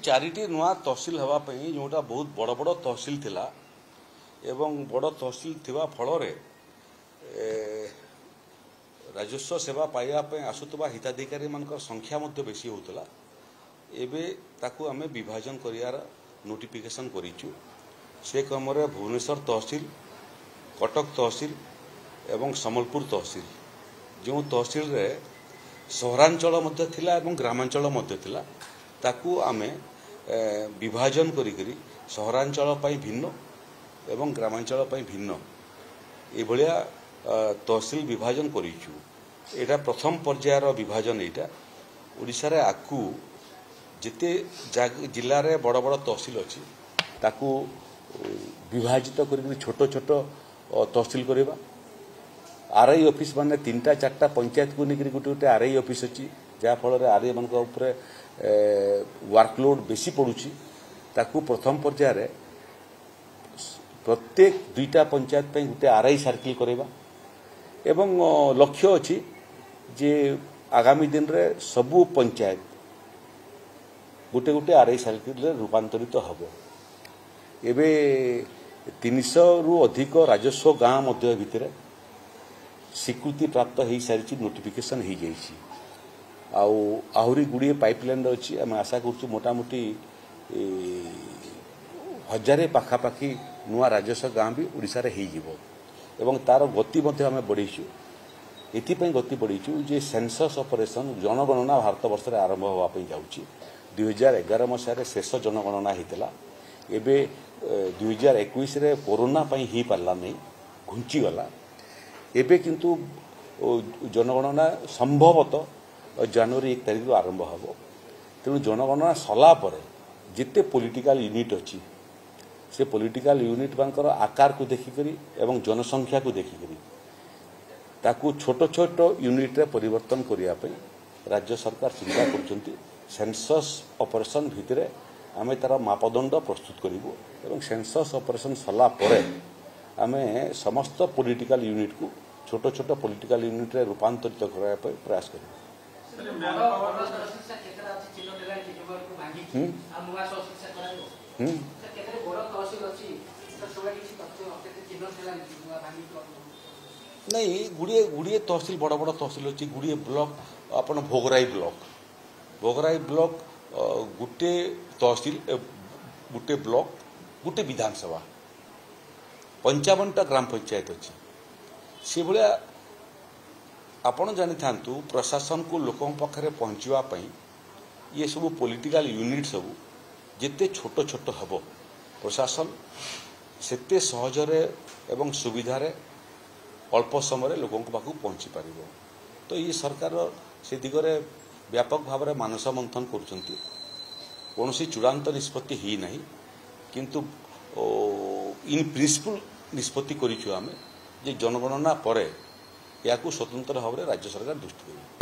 Charity नुआ तहसिल हवापाई जोटा बहुत बड़ बड़ तहसिल थिला एवं बड़ तहसिल थिबा फल राजस्व सेवा पाइबा आसुवा हिताधिकारी मान संख्या बेसी होता एबे ताकू आमे विभाजन करियार नोटिफिकेशन करिचु से क्रम भुवनेश्वर तहसिल कटक तहसिल एवं सम्बलपुर तहसिल जो तहसिल रे सहरांचल मध्य थिला एवं ग्रामांचल मध्य थिला ताकू आमे विभाजन करी सहरांचल पई भिन्न एवं ग्रामांचल पई भिन्न ए भलिया तहसिल विभाजन करिचु। एटा प्रथम पर्यायर विभाजन एटा ओडिसा रे आकू जिते जिल्ला रे बड़ बड़ तहसिल अछि ताकू विभाजित करी छोट छोट तहसिल करबा। आरआई ऑफिस माने 3-4 पंचायत को निकरी गोटे गोटे आरआई ऑफिस अछि जा फल रे आरआई मान ऊपर वर्कलोड बेसी पड़ुछि ताकू प्रथम पर्यायर प्रत्येक 2टा पंचायत पे गोटे आरआई सर्किल करबा एवं लक्ष्य अछि जे आगामी दिन रे सबु पंचायत गोटे गोटे आरआई सर्किल रे रूपांतरित हबो। एबे 300 रु अधिक राजस्व गाँ मध्य भितर स्वीकृति प्राप्त हो सारी नोटिफिकेशन हो जाइए आहरी गुड़िए पाइपलाइन अच्छी आम आशा करूँ मोटामोटी 1000 पाखापाखि नुआ राजस्व गाँ भी ओडिशा रे हो एवं तार गति आम बढ़ेचु एपाई गति बढ़ेचु जे सेंसस ऑपरेशन जनगणना भारत वर्ष में आरंभ होगापी जाऊँगी 2011 मसीह शेष जनगणना होता एबे 2021 रे कोरोना पई ही पारला नहीं घुंचीगला एबे किंतु जनगणना संभवतः जनवरी 1 तारिख आरंभ हम तेणु जनगणना सला पर जिते पॉलिटिकल यूनिट अच्छी से पॉलिटिकल यूनिट मानकर आकार को देखिकरी एवं जनसंख्या को देखिकरी ताकू छोट छोट यूनिट रे परिवर्तन करने राज्य सरकार चिंता कर सेंसस ऑपरेशन भितर आम तार मापदंड प्रस्तुत करूँ एवं सेंसस ऑपरेशन सला परे आमे समस्त पॉलिटिकल यूनिट को छोट छोट पॉलिटिकल यूनिट रे रूपांतरित करने प्रयास करूँ। नहीं गुड़िए गुड़िए तहसिल बड़ बड़ तहसिल अच्छी गुड़िए ब्लॉक अपन भोगराई ब्लॉक गोटे तहसिल गोटे ब्लॉक गोटे विधानसभा 55टा ग्राम पंचायत अच्छी से भाया आपण जानी था प्रशासन को लोकों पाखे पहुँचापी ये सब पॉलिटिकल यूनिट सब जिते छोट छोट हम प्रशासन सेते सहजरे एवं सुविधारे अल्प समय लोकों पाखु पहुँची पार तो ये सरकार से दिगरे व्यापक भाव में मानस मंथन कर चूड़ांत निष्पत्ति ही नहीं किंतु इन प्रिंसिपल निष्पत्ति करिछु आमे जे जनगणना परे या स्वतंत्र भाव में राज्य सरकार दृष्टि देबे।